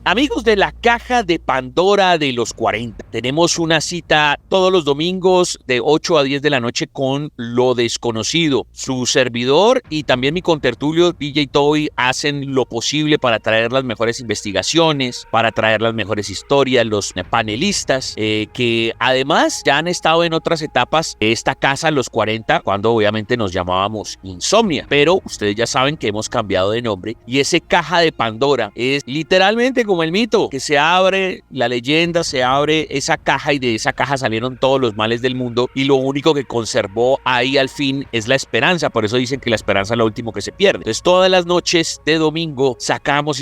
Amigos de la Caja de Pandora de los 40, tenemos una cita todos los domingos de 8 a 10 de la noche con Lo Desconocido. Su servidor y también mi contertulio DJ Toby hacen lo posible para traer las mejores investigaciones, para traer las mejores historias, los panelistas que además ya han estado en otras etapas de esta casa Los 40, cuando obviamente nos llamábamos Insomnia, pero ustedes ya saben que hemos cambiado de nombre y ese Caja de Pandora es literalmente como el mito, que se abre la leyenda, se abre esa caja y de esa caja salieron todos los males del mundo y lo único que conservó ahí al fin es la esperanza. Por eso dicen que la esperanza es lo último que se pierde. Entonces todas las noches de domingo sacamos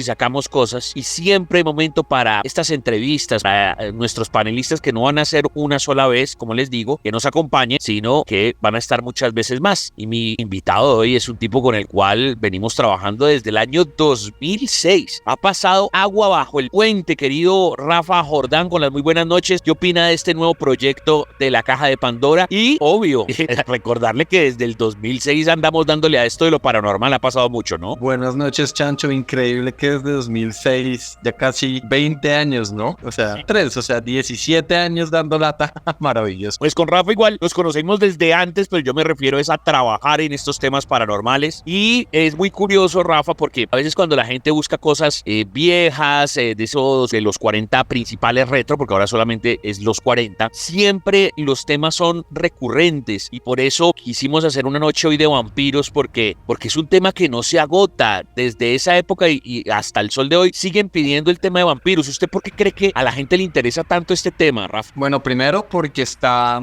cosas y siempre hay momento para estas entrevistas, para nuestros panelistas que no van a ser una sola vez, como les digo, que nos acompañen, sino que van a estar muchas veces más. Y mi invitado de hoy es un tipo con el cual venimos trabajando desde el año 2006. Ha pasado agua bajo el puente, querido Rafa Jordán, con las muy buenas noches. ¿Qué opina de este nuevo proyecto de la Caja de Pandora? Y, obvio, recordarle que desde el 2006 andamos dándole a esto de lo paranormal. Ha pasado mucho, ¿no? Buenas noches, Chancho. Increíble que desde 2006, ya casi 20 años, ¿no? O sea, 17 años dando lata. Maravilloso. Pues con Rafa igual, nos conocemos desde antes, pero yo me refiero es a trabajar en estos temas paranormales. Y es muy curioso, Rafa, porque a veces cuando la gente busca cosas viejas, de esos de los 40 principales retro, porque ahora solamente es los 40, siempre los temas son recurrentes y por eso quisimos hacer una noche hoy de vampiros porque es un tema que no se agota. Desde esa época y hasta el sol de hoy siguen pidiendo el tema de vampiros. ¿Usted por qué cree que a la gente le interesa tanto este tema, Rafa? Bueno, primero porque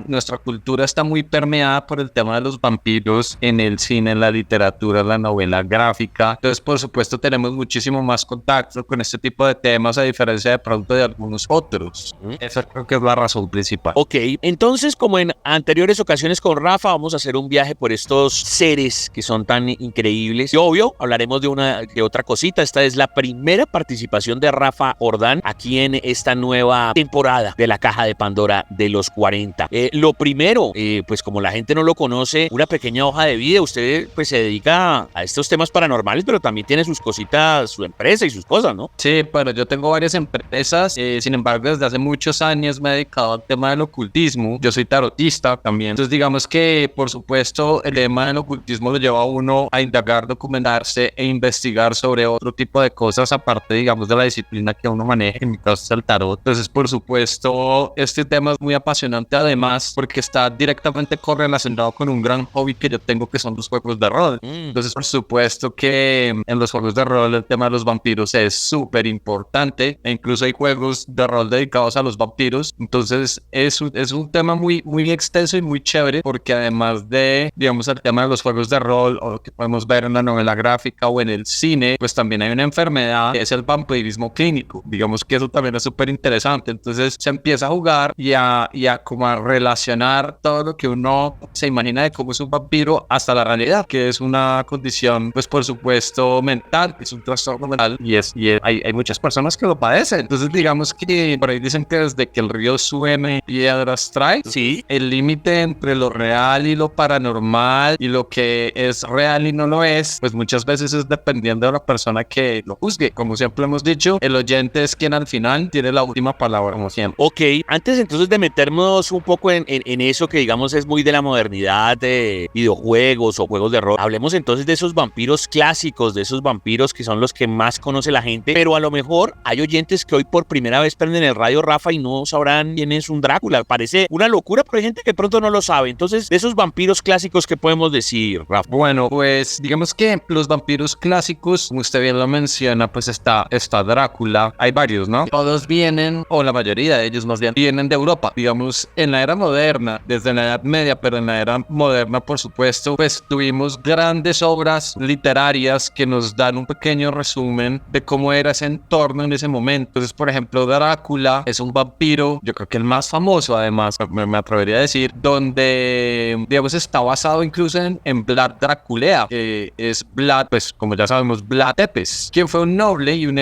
nuestra cultura está muy permeada por el tema de los vampiros en el cine, en la literatura, en la novela gráfica. Entonces, por supuesto, tenemos muchísimo más contacto con este tipo de temas a diferencia de pronto de algunos otros. Esa creo que es la razón principal. Ok, entonces como en anteriores ocasiones con Rafa vamos a hacer un viaje por estos seres que son tan increíbles y obvio hablaremos de una que otra cosita. Esta es la primera participación de Rafa Jordán aquí en esta nueva temporada de la Caja de Pandora de los 40. Lo primero, pues como la gente no lo conoce, una pequeña hoja de vida. Usted pues se dedica a estos temas paranormales, pero también tiene sus cositas, su empresa y sus cosas, ¿no? Sí, pero yo tengo varias empresas, sin embargo desde hace muchos años me he dedicado al tema del ocultismo. Yo soy tarotista también, entonces digamos que por supuesto el tema del ocultismo lo lleva a uno a indagar, documentarse e investigar sobre otro tipo de cosas aparte digamos de la disciplina que uno maneja, en mi caso es el tarot. Entonces por supuesto este tema es muy apasionante además porque está directamente correlacionado con un gran hobby que yo tengo que son los juegos de rol. Entonces por supuesto que en los juegos de rol el tema de los vampiros es súper importante e incluso hay juegos de rol dedicados a los vampiros. Entonces es un tema muy, muy extenso y muy chévere porque además de, digamos, el tema de los juegos de rol o lo que podemos ver en la novela gráfica o en el cine, pues también hay una enfermedad que es el vampirismo clínico. Digamos que eso también es súper interesante. Entonces se empieza a jugar y a como a relacionar todo lo que uno se imagina de cómo es un vampiro hasta la realidad, que es una condición, pues por supuesto mental, es un trastorno mental y hay muchas personas que lo padecen. Entonces digamos que por ahí dicen que desde que el río suene piedras trae. Sí. El límite entre lo real y lo paranormal y lo que es real y no lo es, pues muchas veces es dependiendo de la persona que lo juzgue. Como siempre hemos dicho, el oyente es quien al final tiene la última palabra, como siempre. Ok, antes entonces de meternos un poco en eso que digamos es muy de la modernidad de videojuegos o juegos de rol, hablemos entonces de esos vampiros clásicos, de esos vampiros que son los que más conoce la gente, pero a lo mejor hay oyentes que hoy por primera vez prenden el radio, Rafa, y no sabrán quién es un Drácula. Parece una locura, pero hay gente que pronto no lo sabe. Entonces, de esos vampiros clásicos, ¿qué podemos decir, Rafa? Bueno, pues digamos que los vampiros clásicos, como usted bien lo menciona, pues está Drácula. Hay varios, ¿no? Todos vienen, o la mayoría de ellos más bien, vienen de Europa. Digamos, en la era moderna, desde la Edad Media, pero en la era moderna, por supuesto, pues tuvimos grandes obras literarias que nos dan un pequeño resumen de cómo era ese entorno en ese momento. Entonces, por ejemplo, Drácula es un vampiro, yo creo que el más famoso, además, me atrevería a decir, donde, digamos, está basado incluso en Vlad Draculea, que es Vlad, pues, como ya sabemos, Vlad Tepes, quien fue un noble y un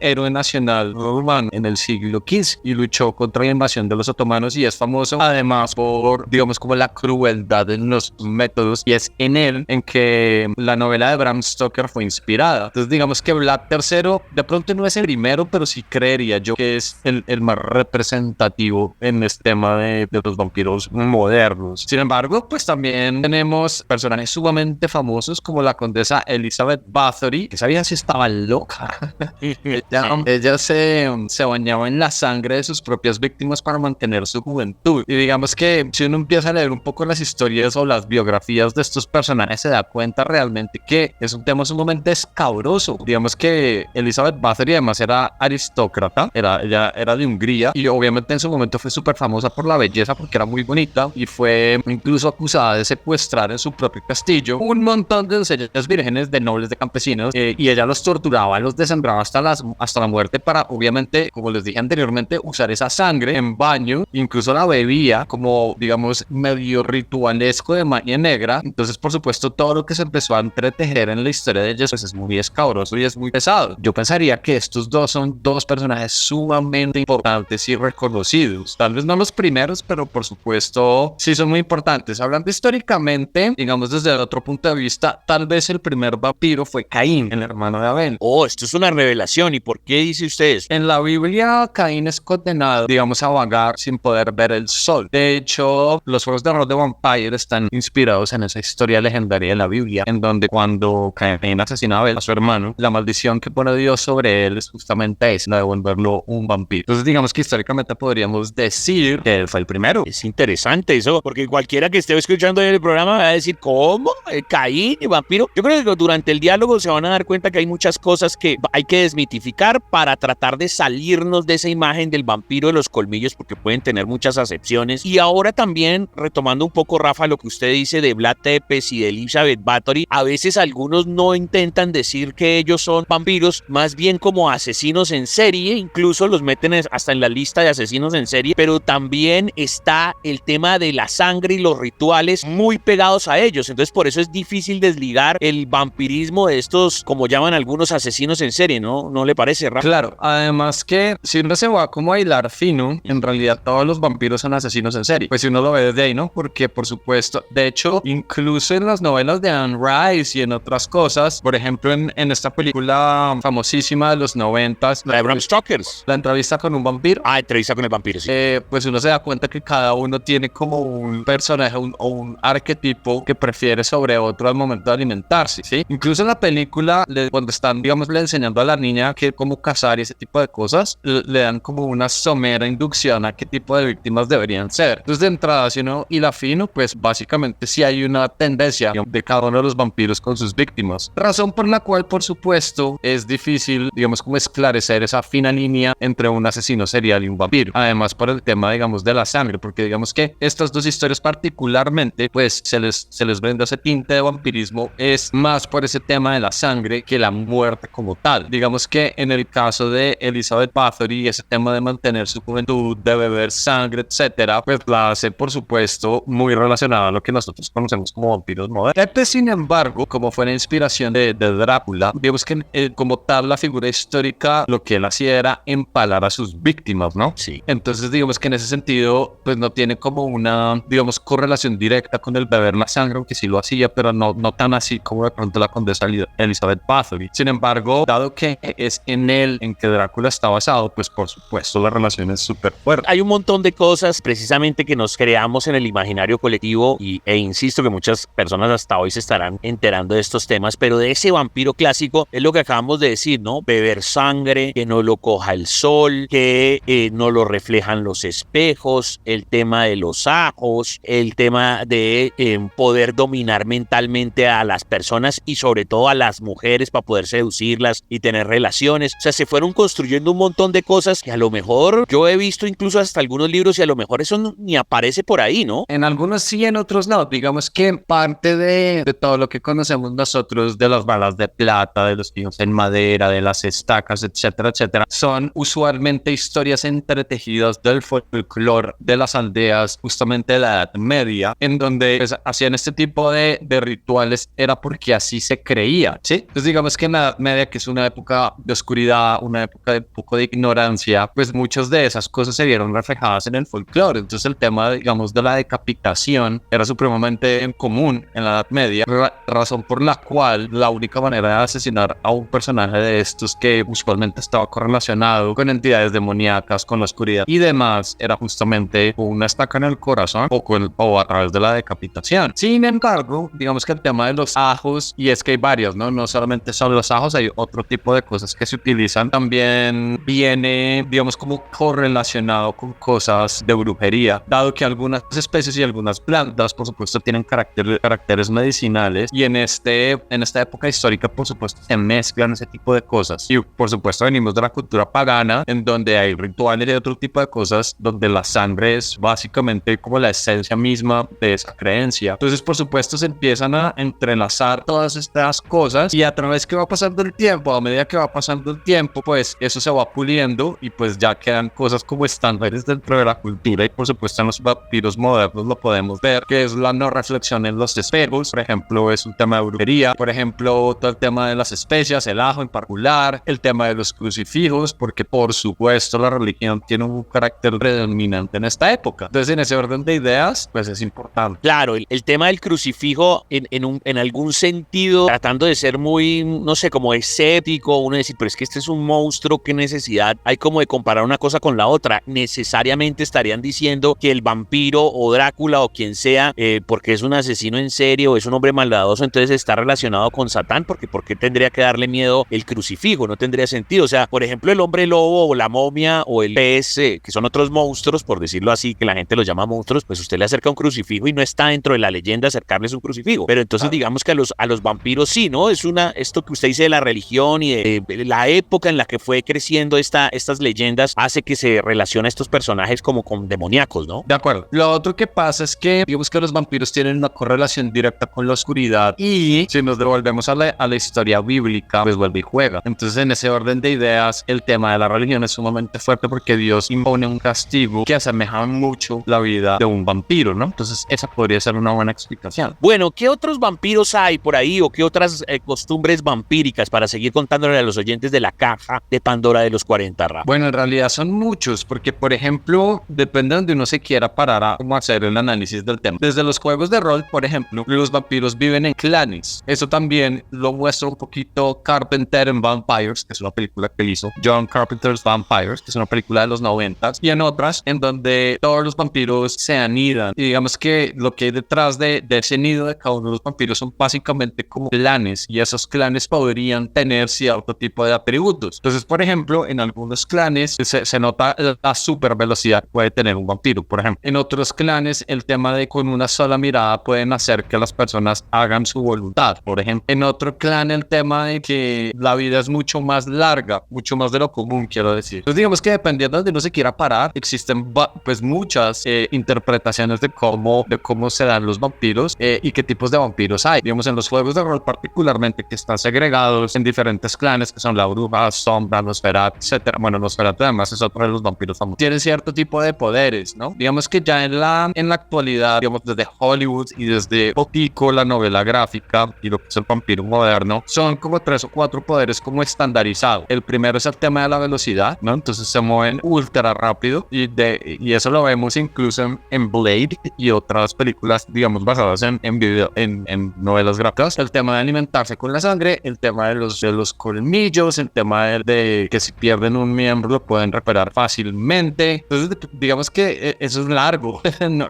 héroe nacional romano en el siglo XV y luchó contra la invasión de los otomanos y es famoso, además, por, digamos, como la crueldad en los métodos, y es en él en que la novela de Bram Stoker fue inspirada. Entonces, digamos que Vlad III de pronto no es es el primero, pero sí creería yo que es el más representativo en este tema de los vampiros modernos. Sin embargo, pues también tenemos personajes sumamente famosos como la condesa Elizabeth Bathory, que sabía si estaba loca. ella se bañaba en la sangre de sus propias víctimas para mantener su juventud. Y digamos que si uno empieza a leer un poco las historias o las biografías de estos personajes, se da cuenta realmente que es un tema sumamente escabroso. Digamos que Elizabeth Bathory además era aristócrata, ella era de Hungría y obviamente en su momento fue súper famosa por la belleza porque era muy bonita y fue incluso acusada de secuestrar en su propio castillo un montón de doncellas vírgenes de nobles, de campesinos, y ella los torturaba, los desmembraba hasta la muerte para, obviamente, como les dije anteriormente, usar esa sangre en baño, incluso la bebía como, digamos, medio ritualesco de magia negra. Entonces, por supuesto, todo lo que se empezó a entretejer en la historia de ellos pues es muy escabroso y es muy pesado. Yo pensaría que estos dos son dos personajes sumamente importantes y reconocidos. Tal vez no los primeros, pero por supuesto sí son muy importantes. Hablando históricamente, digamos desde el otro punto de vista, tal vez el primer vampiro fue Caín, el hermano de Abel. Oh, esto es una revelación. ¿Y por qué dice usted eso? En la Biblia, Caín es condenado, digamos, a vagar sin poder ver el sol. De hecho, los juegos de rol de Vampire están inspirados en esa historia legendaria de la Biblia, en donde cuando Caín asesina a Abel, a su hermano, la maldición que pone Dios sobre él es justamente esa, la de volverlo un vampiro. Entonces, digamos que históricamente podríamos decir que él fue el primero. Es interesante eso, porque cualquiera que esté escuchando el programa va a decir, ¿cómo? ¿Caín y vampiro? Yo creo que durante el diálogo se van a dar cuenta que hay muchas cosas que hay que desmitificar para tratar de salirnos de esa imagen del vampiro de los colmillos, porque pueden tener muchas acepciones. Y ahora también, retomando un poco, Rafa, lo que usted dice de Vlad Tepes y de Elizabeth Bathory, a veces algunos no intentan decir que ellos son vampiros, más bien como asesinos en serie, incluso los meten hasta en la lista de asesinos en serie, pero también está el tema de la sangre y los rituales muy pegados a ellos. Entonces por eso es difícil desligar el vampirismo de estos, como llaman algunos, asesinos en serie, ¿no? ¿No le parece, Rafa? Claro, además que si uno se va como a hilar fino, en realidad todos los vampiros son asesinos en serie. Pues si uno lo ve desde ahí, ¿no? Porque por supuesto, de hecho, incluso en las novelas de Anne Rice y en otras cosas, por ejemplo en esta película famosísima de los 90s, La de Bram Stoker's. La entrevista con un vampiro. Ah, entrevista con el vampiro, sí. Pues uno se da cuenta que cada uno tiene como un personaje o un arquetipo que prefiere sobre otro al momento de alimentarse, ¿sí? Incluso en la película, cuando están, digamos, le enseñando a la niña que cómo cazar y ese tipo de cosas, le dan como una somera inducción a qué tipo de víctimas deberían ser. Entonces, de entrada, si uno hila fino, pues básicamente sí hay una tendencia de cada uno de los vampiros con sus víctimas. Razón por la cual, por supuesto, es difícil, digamos, como esclarecer esa fina línea entre un asesino serial y un vampiro. Además, por el tema, digamos, de la sangre, porque digamos que estas dos historias particularmente, pues se les brinda ese tinte de vampirismo, es más por ese tema de la sangre que la muerte como tal. Digamos que en el caso de Elizabeth Bathory, ese tema de mantener su juventud, de beber sangre, etcétera, pues la hace, por supuesto, muy relacionada a lo que nosotros conocemos como vampiros modernos. Tepes, sin embargo, como fue la inspiración de Drácula, digamos que como tal la figura histórica, lo que él hacía era empalar a sus víctimas, ¿no? Sí. Entonces, digamos que en ese sentido, pues no tiene como una, digamos, correlación directa con el beber la sangre, aunque sí lo hacía, pero no tan así como de pronto la condesa Elizabeth Bathory. Sin embargo, dado que es en él en que Drácula está basado, pues por supuesto la relación es súper fuerte. Hay un montón de cosas precisamente que nos creamos en el imaginario colectivo e insisto que muchas personas hasta hoy se estarán enterando de estos temas, pero de ese vampiro clásico es lo que acabamos de decir, ¿no? Beber sangre, que no lo coja el sol, que no lo reflejan los espejos, el tema de los ajos, el tema de poder dominar mentalmente a las personas y sobre todo a las mujeres para poder seducirlas y tener relaciones. O sea, se fueron construyendo un montón de cosas que a lo mejor yo he visto incluso hasta algunos libros y a lo mejor eso ni aparece por ahí, ¿no? En algunos sí, en otros no. Digamos que parte de todo lo que conocemos nosotros de las balas de plata, de los pinos en madera, de las estacas, etcétera, etcétera, son usualmente historias entretejidas del folclore de las aldeas justamente de la Edad Media, en donde pues, hacían este tipo de rituales, era porque así se creía, ¿sí? Entonces digamos que en la Edad Media, que es una época de oscuridad, una época de un poco de ignorancia, pues muchas de esas cosas se vieron reflejadas en el folclore. Entonces el tema, digamos, de la decapitación era supremamente común en la Edad Media, razón por la cual la única manera de asesinar a un personaje de estos que usualmente estaba correlacionado con entidades demoníacas, con la oscuridad y demás, era justamente una estaca en el corazón o a través de la decapitación. Sin embargo, digamos que el tema de los ajos, y es que hay varios, no solamente son los ajos, hay otro tipo de cosas que se utilizan, también viene, digamos, como correlacionado con cosas de brujería, dado que algunas especies y algunas plantas, por supuesto, tienen caracteres medicinales, y en esta época histórica, por supuesto, se mezclan ese tipo de cosas. Y por supuesto venimos de la cultura pagana, en donde hay rituales y otro tipo de cosas, donde la sangre es básicamente como la esencia misma de esa creencia. Entonces, por supuesto, se empiezan a entrelazar todas estas cosas, y a través que va pasando el tiempo, a medida que va pasando el tiempo, pues eso se va puliendo, y pues ya quedan cosas como estándares dentro de la cultura. Y por supuesto en los vampiros modernos lo podemos ver, que es la no reflexión en los espejos, por ejemplo, es un tema de brujería. Por ejemplo, todo el tema de las especias, el ajo en particular, el tema de los crucifijos, porque por supuesto la religión tiene un carácter predominante en esta época. Entonces, en ese orden de ideas, pues es importante. Claro, el tema del crucifijo en algún sentido, tratando de ser muy, no sé, como escéptico, uno decir, pero es que este es un monstruo, ¿qué necesidad hay como de comparar una cosa con la otra? Necesariamente estarían diciendo que el vampiro o Drácula o quien sea, porque es un asesino en serie o es un hombre maldadoso, entonces está relacionado con Satán, porque ¿por qué tendría que darle miedo el crucifijo? No tendría sentido. O sea, por ejemplo, el hombre lobo o la momia o el pez, que son otros monstruos, por decirlo así, que la gente los llama monstruos, pues usted le acerca un crucifijo y no está dentro de la leyenda acercarles un crucifijo. Pero entonces digamos que a los vampiros sí, ¿no? Es esto que usted dice de la religión y de la época en la que fue creciendo estas leyendas, hace que se relacione a estos personajes como con demoníacos, ¿no? De acuerdo. Lo otro que pasa es que digamos que los vampiros tienen una correlación directa con la oscuridad, y si nos devolvemos a la historia bíblica, pues vuelve y juega. Entonces, en ese orden de ideas, el tema de la religión es sumamente fuerte, porque Dios impone un castigo que asemeja mucho la vida de un vampiro, ¿no? Entonces, esa podría ser una buena explicación. Bueno, ¿qué otros vampiros hay por ahí o qué otras costumbres vampíricas para seguir contándole a los oyentes de la caja de Pandora de los 40, Rafa? Bueno, en realidad son muchos, porque por ejemplo, depende de donde uno se quiera parar a cómo hacer el análisis del tema. Desde los juegos de rol, por ejemplo, los vampiros viven en clanes. Eso también lo muestra un poquito Carpenter en Vampires, que es una película que hizo John Carpenter's Vampires, que es una película de los 90s, y en otras en donde todos los vampiros se anidan. Y digamos que lo que hay detrás de ese nido de cada uno de los vampiros son básicamente como clanes, y esos clanes podrían tener cierto tipo de atributos. Entonces, por ejemplo, en algunos clanes se nota la super velocidad que puede tener un vampiro, por ejemplo. En otros clanes, el tema de con una sola mirada pueden hacer que las personas hagan su voluntad, por ejemplo. En otro clan, el tema de que la vida es mucho más larga, mucho más de lo común, quiero decir. Entonces, digamos que dependiendo de donde uno se quiera parar, existen pues muchas interpretaciones de cómo se dan los vampiros y qué tipos de vampiros hay. Digamos, en los juegos de rol particularmente, que están segregados en diferentes clanes, que son la bruja, sombra, Nosferatu, etcétera. Bueno, Nosferatu además es otro de los vampiros famosos. Tienen cierto tipo de poderes, ¿no? Digamos que ya en la actualidad, digamos, desde Hollywood y desde potico la novela gráfica y lo que es el vampiro moderno, son como 3 o 4 poderes como estandarizados. El primero es el tema de la velocidad, ¿no? Entonces se mueven ultra rápido, y eso lo vemos incluso en Blade y otras películas, digamos, basadas en novelas gráficas. El tema de alimentarse con la sangre, el tema de los colmillos, el tema de que si pierden un miembro lo pueden reparar fácilmente. Entonces, digamos que eso es largo.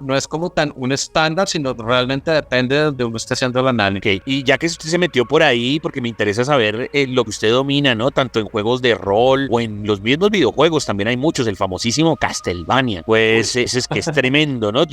No es como tan un estándar, sino realmente depende de donde uno esté haciendo la análisis. Okay. Y ya que usted se metió por ahí, porque me interesa saber lo que usted domina, ¿no? Tanto en juegos de rol o en los mismos videojuegos, también hay muchos, el famosísimo Castlevania. Pues ese es que es tremendo, ¿no?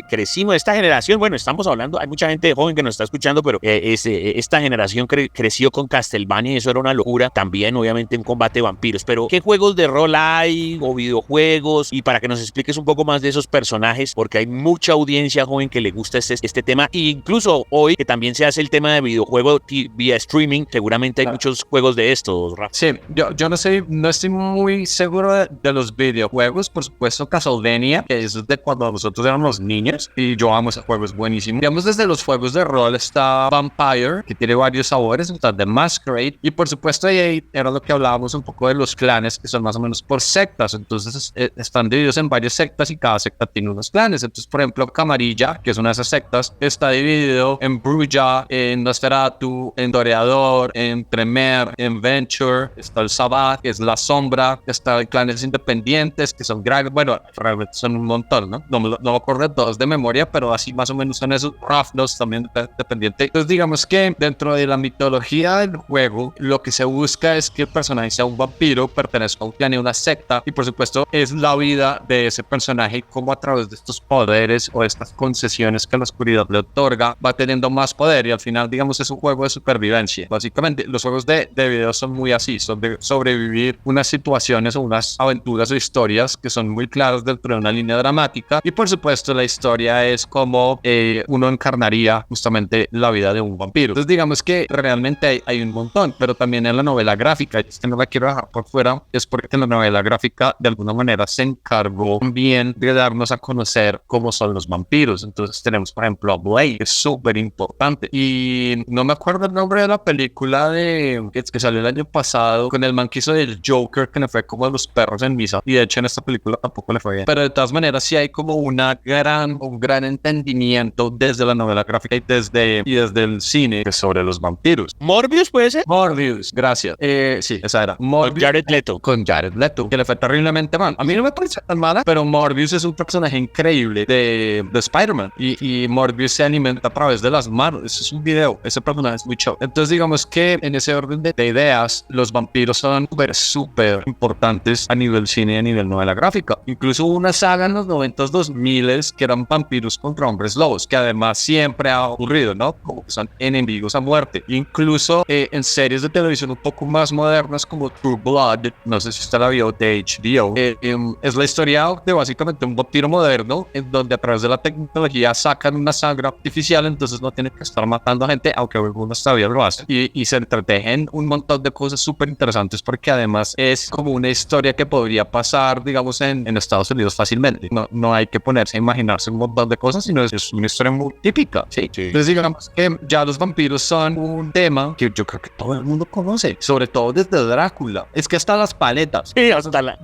Crecimos, esta generación, bueno, estamos hablando, hay mucha gente joven que nos está escuchando, pero esta generación creció con Castlevania y eso era una locura. También, obviamente, un combate de vampiros. Pero, ¿qué juegos de rol hay o videojuegos? Y para que nos expliques un poco más de esos personajes, porque hay mucha audiencia joven que le gusta este tema. E incluso hoy, que también se hace el tema de videojuego vía streaming, seguramente hay muchos juegos de estos, Rafa. Sí, yo no estoy muy seguro de los videojuegos. Por supuesto, Castlevania, que es de cuando nosotros éramos niños, y yo amo ese juego, es buenísimo. Digamos, desde los juegos de rol está Vampire, que tiene varios sabores, está The Masquerade, y por supuesto ahí era lo que hablábamos un poco de los clanes, que son más o menos por sectas. Entonces están divididos en varias sectas y cada secta tiene unos clanes. Entonces, por ejemplo, Camarilla, que es una de esas sectas, está dividido en Bruja, en Nosferatu, en Toreador, en Tremere, en Venture, Adventure, está el Sabbath, que es la sombra, está clanes independientes, que son bueno, realmente son un montón, ¿no? No me acuerdo de todos de memoria, pero así más o menos son esos. Ravnos también independiente. Entonces digamos que dentro de la mitología del juego, lo que se busca es que el personaje sea un vampiro, pertenezca a un clan y una secta, y por supuesto es la vida de ese personaje como a través de estos poderes o estas concesiones que la oscuridad le otorga, va teniendo más poder, y al final digamos es un juego de supervivencia. Básicamente los juegos de video son muy así, son de sobrevivir unas situaciones o unas aventuras o historias que son muy claras dentro de una línea dramática, y por supuesto la historia es como uno encarnaría justamente la vida de un vampiro. Entonces digamos que realmente hay un montón, pero también en la novela gráfica, y que no la quiero dejar por fuera, es porque la novela gráfica de alguna manera se encargó bien de darnos a conocer cómo son los vampiros. Entonces tenemos por ejemplo a Blade, que es súper importante, y no me acuerdo el nombre de la película que salió el año pasado con el man que hizo del Joker, que le fue como a los perros en misa, y de hecho en esta película tampoco le fue bien, pero de todas maneras sí hay como un gran entendimiento desde la novela gráfica y desde el cine sobre los vampiros. ¿Morbius puede ser? Morbius, gracias. Sí, esa era. Morbius, con Jared Leto. Con Jared Leto, que le fue terriblemente mal. A mí no me parece tan mala, pero Morbius es un personaje increíble de Spider-Man, y Morbius se alimenta a través de las manos. Eso es un video, ese personaje es muy show. Entonces digamos que en ese orden de ideas, los vampiros son súper importantes a nivel cine y a nivel novela gráfica. Incluso hubo una saga en los 90s, 2000s que eran vampiros contra hombres lobos, que además siempre ha ocurrido, ¿no? Como que son enemigos a muerte. Incluso en series de televisión un poco más modernas como True Blood, no sé si usted la vio, de HBO, es la historia de básicamente un vampiro moderno en donde a través de la tecnología sacan una sangre artificial, entonces no tienen que estar matando a gente, aunque algunos todavía lo hacen, y se entretejen un montón de cosas súper interesantes, porque además es como una historia que podría pasar, digamos, en Estados Unidos fácilmente. No hay que ponerse a imaginarse un montón de cosas, sino es una historia muy típica. Sí. Entonces digamos que ya los vampiros son un tema que yo creo que todo el mundo conoce, sobre todo desde Drácula. Es que hasta las paletas. Sí,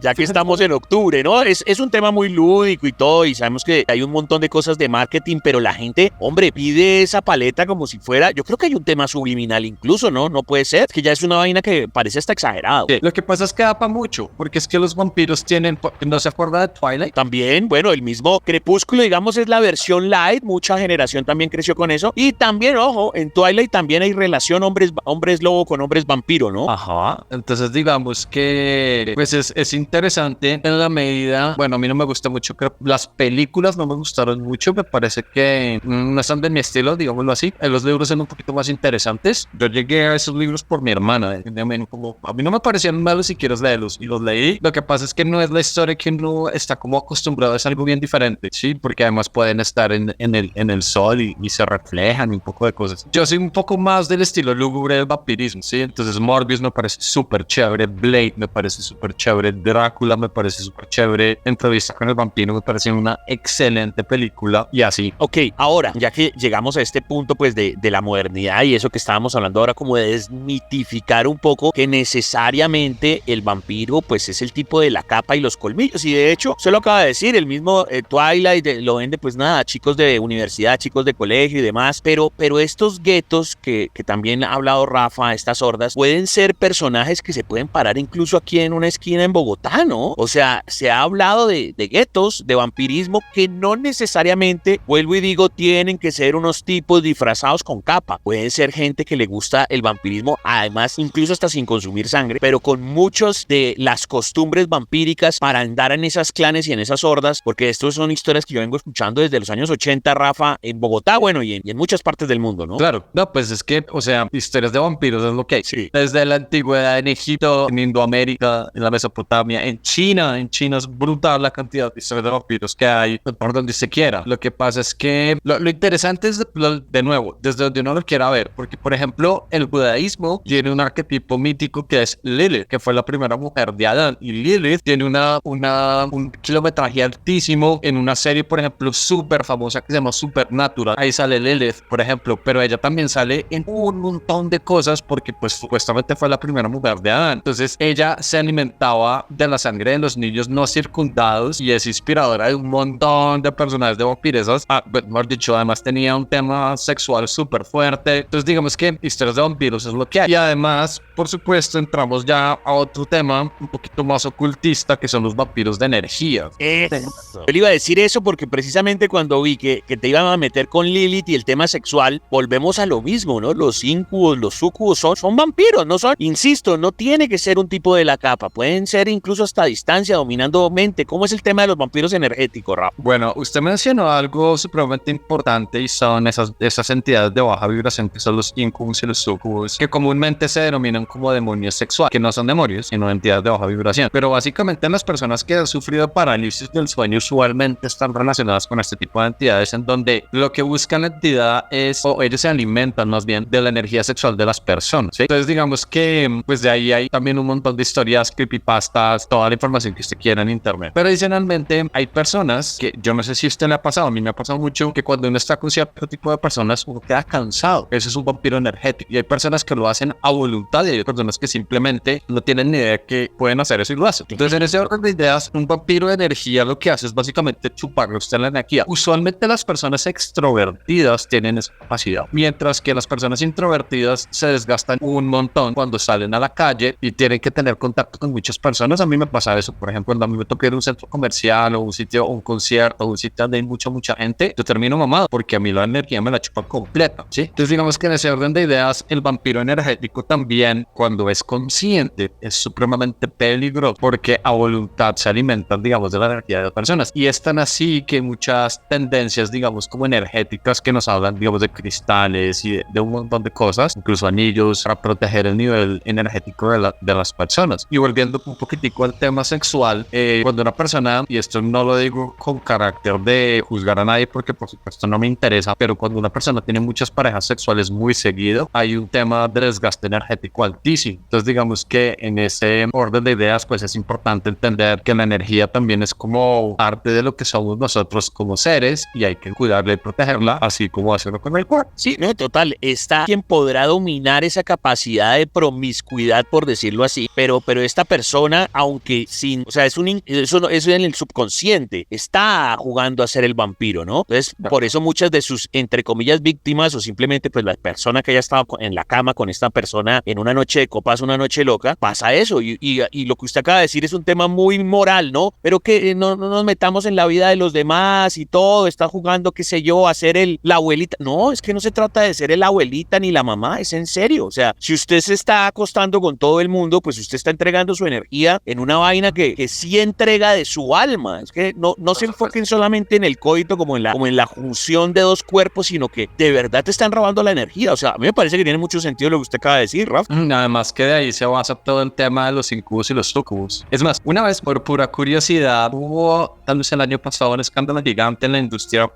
ya que estamos en octubre, ¿no? Es un tema muy lúdico y todo, y sabemos que hay un montón de cosas de marketing, pero la gente, hombre, pide esa paleta como si fuera, yo creo que hay un tema subliminal incluso, ¿no? No puede ser, que ya es una vaina que parece hasta exagerado. Sí. Lo que pasa es que da para mucho, porque es que los vampiros tienen, ¿no se acuerda de Twilight? También, bueno, el mismo Crepúsculo, digamos, es la versión light, mucha generación también creció con eso, y también, ojo, en Twilight también hay relación hombres lobo con hombres vampiro, ¿no? Ajá, entonces digamos que pues es interesante en la medida, bueno, a mí no me gusta mucho, las películas no me gustaron mucho, me parece que no están de mi estilo, digámoslo así. Los libros son un poquito más interesantes. Yo llegué a esos libros por mi hermana, como a mí no me parecían malos si quieres leerlos, y los leí. Lo que pasa es que no es la historia que uno está como acostumbrado, es algo bien diferente, sí, porque además pueden estar en el sol y se reflejan un poco de cosas. Yo soy un poco más del estilo lúgubre del vampirismo, sí, entonces Morbius me parece súper chévere, Blade me parece súper chévere, Drácula me parece súper chévere, Entrevista con el vampiro me parece una excelente película, y así. Ok, ahora, ya que llegamos a este punto pues de la modernidad y eso que estábamos hablando ahora, como de desmitificar un poco que necesariamente el vampiro pues es el tipo de la capa y los colmillos, y de hecho se lo acaba de decir, el mismo Twilight lo vende pues nada, chicos de universidad, chicos de colegio y demás, pero estos guetos que también ha hablado Rafa, estas hordas, pueden ser personajes que se pueden parar incluso aquí en una esquina en Bogotá, ¿no? O sea, se ha hablado de guetos, de vampirismo, que no necesariamente, vuelvo y digo, tienen que ser unos tipos disfrazados con capa. Pueden ser gente que le gusta el vampirismo, además, incluso hasta sin consumir sangre, pero con muchos de las costumbres vampíricas para andar en esas clanes y en esas hordas, porque estas son historias que yo vengo escuchando desde los años 80, Rafa, en Bogotá, bueno, y en muchas partes del mundo, ¿no? Claro, no, pues es que, o sea, historias de vampiros es lo que hay. Sí. Desde la antigüedad en Egipto, en Indoamérica, en la Mesopotamia, en China es brutal la cantidad de historias de vampiros que hay por donde se quiera. Lo que pasa es que lo interesante es, de nuevo, desde donde uno lo quiera ver, porque por ejemplo, el judaísmo tiene un arquetipo mítico que es Lilith, que fue la primera mujer de Adán, y Lilith tiene un kilometraje altísimo en una serie, por ejemplo, súper famosa que se llama Supernatural. Ahí sale Lilith, por ejemplo, pero ella también sale en un montón de cosas porque pues supuestamente fue la primera mujer de Adán. Entonces ella se alimentaba de la sangre de los niños no circundados y es inspiradora de un montón de personajes de vampiresas. Mejor dicho, además tenía un tema sexual súper fuerte. Entonces digamos que historias de vampiros es lo que hay. Y además, por supuesto, entramos ya a otro tema un poquito más ocultista, que son los vampiros de energía. Eso. Yo le iba a decir eso porque precisamente cuando vi que te iban a meter con Lilith y el tema sexual, volvemos a lo mismo, ¿no? Los incubos, los sucubos son vampiros, no son, insisto, no tiene que ser un tipo de la capa, pueden ser incluso hasta a distancia, dominando mente. ¿Cómo es el tema de los vampiros energéticos, Rafa? Bueno, usted mencionó algo supremamente importante y son esas entidades de baja vibración que son los incubos y los sucubos, que comúnmente se denominan como demonios sexuales, que no son demonios, sino entidades de baja vibración. Pero básicamente las personas que han sufrido parálisis del sueño usualmente están relacionadas con este tipo de entidades, en donde lo que busca la entidad es, o ellos se alimentan más bien de la energía sexual de las personas, ¿sí? Entonces digamos que pues de ahí hay también un montón de historias, creepypastas, toda la información que usted quiera en internet. Pero adicionalmente hay personas que, yo no sé si a usted le ha pasado, a mí me ha pasado mucho, que cuando uno está con cierto tipo de personas uno queda cansado. Eso es un vampiro energético. Y hay personas que lo hacen a voluntad y hay personas que simplemente no tienen ni idea que pueden hacer eso y lo hacen. Entonces en ese orden de ideas, un vampiro de energía lo que hace es básicamente chuparle a usted la energía. Usualmente las personas extrovertidas tienen esa capacidad, mientras que las personas introvertidas se desgastan un montón cuando salen a la calle y tienen que tener contacto con muchas personas. A mí me pasa eso, por ejemplo, cuando a mí me toca ir a un centro comercial o un sitio, o un concierto, o un sitio donde hay mucha gente, yo termino mamado porque a mí la energía me la chupa completa, ¿sí? Entonces digamos que en ese orden de ideas, el vampiro energético también, cuando es consciente, es supremamente peligroso porque a voluntad se alimentan, digamos, de la energía de las personas. Y es tan así que muchas tendencias, digamos, como energéticas que nos hablan, digamos, de cristales y de un montón de cosas, incluso anillos para proteger el nivel energético de las personas. Y volviendo un poquitico al tema sexual, cuando una persona, y esto no lo digo con carácter de juzgar a nadie porque por supuesto no me interesa, pero cuando una persona tiene muchas parejas sexuales muy seguido, hay un tema de desgaste energético altísimo. Entonces digamos que en ese orden de ideas pues es importante entender que la energía también es como parte de lo que somos nosotros como seres y hay que cuidarla y protegerla así como hacerlo con el cuerpo. Sí, no, total, está quien podrá dominar esa capacidad de promiscuidad, por decirlo así, pero esta persona, aunque sin, o sea, eso en el subconsciente, está jugando a ser el vampiro, ¿no? Entonces, por eso muchas de sus, entre comillas, víctimas o simplemente pues la persona que haya estado en la cama con esta persona en una noche de copas, una noche loca, pasa eso y lo que usted acaba de decir es un tema muy moral, ¿no? Pero que no nos metamos en la vida de los demás y todo, está jugando, qué sé yo, a ser la abuelita. No, es que no se trata de ser el abuelita ni la mamá, es en serio. O sea, si usted se está acostando con todo el mundo, pues usted está entregando su energía en una vaina que sí entrega de su alma. Es que no se enfoquen solamente en el coito como en la función de dos cuerpos, sino que de verdad te están robando la energía. O sea, a mí me parece que tiene mucho sentido lo que usted acaba de decir, Rafa. Además que de ahí se basa todo el tema de los incubos y los sucubos. Es más, una vez por pura curiosidad, hubo tal vez el año pasado un escándalo gigante en la industria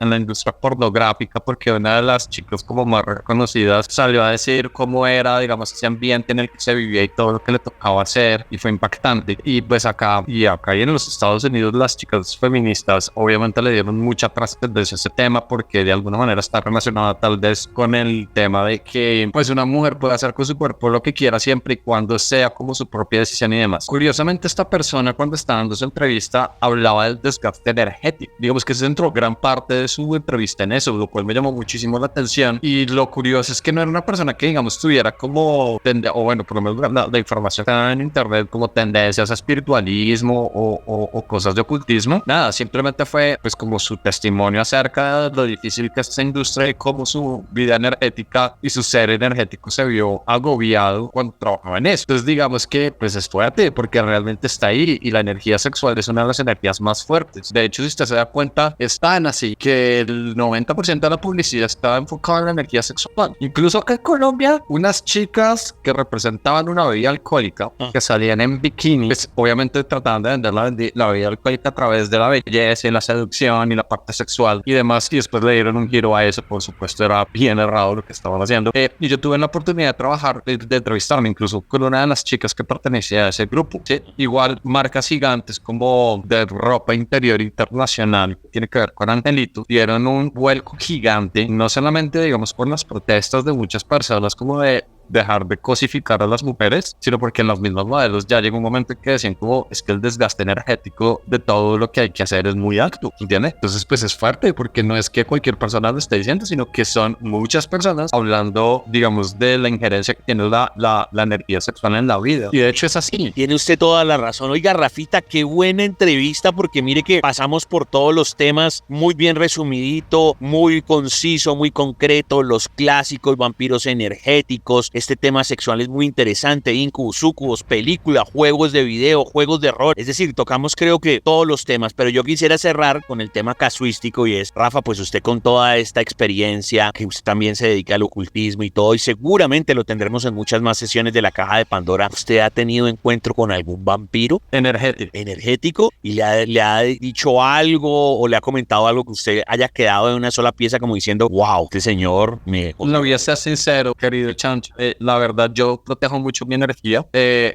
pornográfica porque una de las chicas como más reconocidas salió a decir cómo era, digamos, ese ambiente en el que se vivía y todo lo que le tocaba hacer y fue impactante. Y pues acá y en los Estados Unidos las chicas feministas obviamente le dieron mucha trascendencia a ese tema porque de alguna manera está relacionada tal vez con el tema de que pues una mujer puede hacer con su cuerpo lo que quiera siempre y cuando sea como su propia decisión y demás. Curiosamente esta persona cuando estaba dando su entrevista hablaba del desgaste energético. Digamos que se centró gran parte de su entrevista en eso, lo cual me llamó muchísimo la atención y lo curioso es que no era una persona que digamos tuviera como o bueno, por lo menos la información que estaba en internet como tendencias a espiritualismo o cosas de ocultismo. Nada, simplemente fue pues como su testimonio acerca de lo difícil que es esta industria y cómo su vida energética y su ser energético se vio agobiado cuando trabajaba en eso. Entonces digamos que pues es fuerte porque realmente está ahí y la energía sexual es una de las energías más fuertes. De hecho, si usted se da cuenta, es tan así que el 90% de la publicidad está enfocada en la energía sexual. Incluso acá en Colombia, unas chicas que representaban una bebida alcohólica que salían en bikini, pues obviamente trataban de vender la bebida alcohólica a través de la belleza y la seducción y la parte sexual y demás, y después le dieron un giro a eso. Por supuesto era bien errado lo que estaban haciendo, y yo tuve la oportunidad de trabajar, de entrevistarme incluso con una de las chicas que pertenecía a ese grupo, ¿sí? Igual marcas gigantes como de ropa interior internacional que tiene que ver con Angelito dieron un vuelco gigante, no solamente digamos por las protestas de muchas personas como de dejar de cosificar a las mujeres, sino porque en los mismos modelos ya llega un momento en que decían como es que el desgaste energético de todo lo que hay que hacer es muy alto, ¿entiendes? Entonces pues es fuerte porque no es que cualquier persona lo esté diciendo, sino que son muchas personas hablando, digamos, de la injerencia que tiene la energía sexual en la vida. Y de hecho es así. Tiene usted toda la razón. Oiga, Rafita, qué buena entrevista, porque mire que pasamos por todos los temas muy bien resumidito, muy conciso, muy concreto, los clásicos, vampiros energéticos, este tema sexual es muy interesante, incubus, sucubus, película, juegos de video, juegos de rol, es decir, tocamos creo que todos los temas, pero yo quisiera cerrar con el tema casuístico y es, Rafa, pues usted con toda esta experiencia, que usted también se dedica al ocultismo y todo, y seguramente lo tendremos en muchas más sesiones de la Caja de Pandora, ¿usted ha tenido encuentro con algún vampiro energético y le ha dicho algo o le ha comentado algo que usted haya quedado en una sola pieza como diciendo, wow, este señor me... No voy a ser sincero, querido Chancho. La verdad, yo protejo mucho mi energía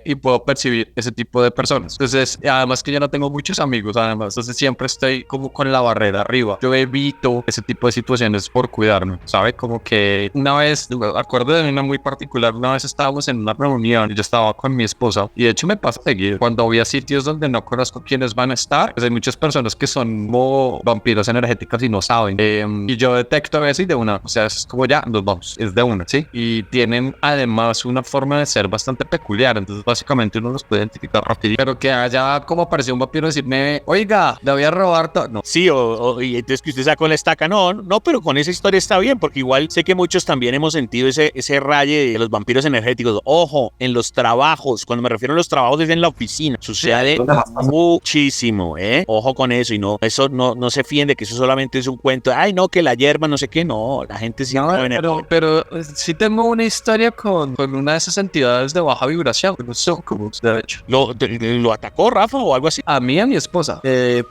y puedo percibir ese tipo de personas. Entonces, además que yo no tengo muchos amigos, además, entonces siempre estoy como con la barrera arriba. Yo evito ese tipo de situaciones por cuidarme, ¿sabe? Como que una vez, acuerdo de una muy particular, una vez estábamos en una reunión y yo estaba con mi esposa y de hecho me pasa seguido. Cuando voy a sitios donde no conozco quiénes van a estar, pues hay muchas personas que son como vampiros energéticos y no saben. Y yo detecto eso y de una, o sea, es como ya, nos vamos, es de una, ¿sí? Y tienen además una forma de ser bastante peculiar, entonces básicamente uno los puede identificar rápido, pero que haya como apareció un vampiro decirme, oiga, le voy a robar todo, no. Sí, y entonces que usted sacó la estaca, no, pero con esa historia está bien, porque igual sé que muchos también hemos sentido ese raye de los vampiros energéticos. Ojo, en los trabajos, cuando me refiero a los trabajos es en la oficina, sucede muchísimo, ojo con eso, y no, eso no se fiende que eso solamente es un cuento, ay no, que la hierba, no sé qué, no, la gente sí pero sí tengo una historia con una de esas entidades de baja vibración, que no son como de hecho. ¿Lo atacó Rafa o algo así? A mí y a mi esposa.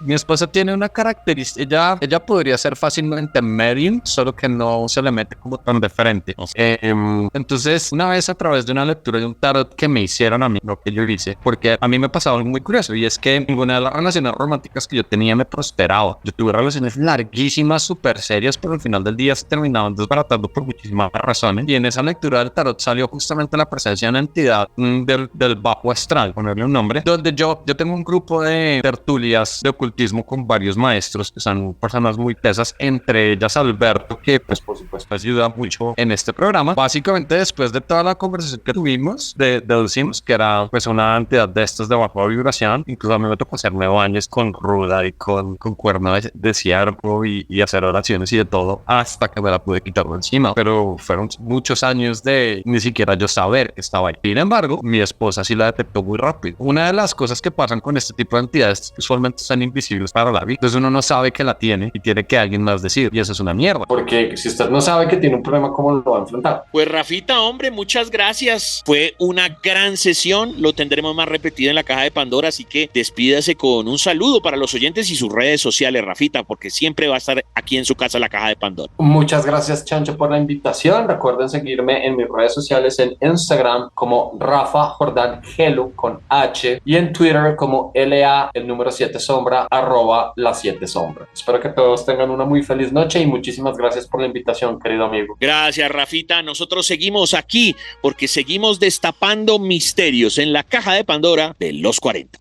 Mi esposa tiene una característica, ella podría ser fácilmente medium, solo que no se le mete como tan de frente. Entonces, una vez a través de una lectura de un tarot que me hicieron a mí, lo que yo hice, porque a mí me pasaba algo muy curioso, y es que ninguna de las relaciones románticas que yo tenía me prosperaba. Yo tuve relaciones larguísimas, súper serias, pero al final del día se terminaban desbaratando por muchísimas razones. Y en esa lectura del tarot salió justamente la presencia de una entidad del bajo astral, ponerle un nombre, donde yo tengo un grupo de tertulias de ocultismo con varios maestros que son personas muy tesas, entre ellas Alberto, que pues por supuesto ayuda mucho en este programa. Básicamente después de toda la conversación que tuvimos, deducimos que era pues una entidad de estas de baja vibración. Incluso a mí me tocó hacerme baños con ruda y con cuerno de ciervo y hacer oraciones y de todo hasta que me la pude quitar de encima, pero fueron muchos años de ni siquiera yo saber que estaba ahí. Sin embargo, mi esposa sí la detectó muy rápido. Una de las cosas que pasan con este tipo de entidades es que usualmente son invisibles para la vida, entonces uno no sabe que la tiene y tiene que alguien más decir, y eso es una mierda, porque si usted no sabe que tiene un problema, ¿cómo lo va a enfrentar? Pues Rafita, hombre, muchas gracias, fue una gran sesión, lo tendremos más repetido en la Caja de Pandora, así que despídase con un saludo para los oyentes y sus redes sociales, Rafita, porque siempre va a estar aquí en su casa la Caja de Pandora. Muchas gracias, Chancho, por la invitación. Recuerden seguirme en mis redes sociales en Instagram como Rafa Jordán Gelo con H y en Twitter como LA el número 7 sombra @ la 7 sombra. Espero que todos tengan una muy feliz noche y muchísimas gracias por la invitación, querido amigo. Gracias, Rafita. Nosotros seguimos aquí porque seguimos destapando misterios en la Caja de Pandora de los 40.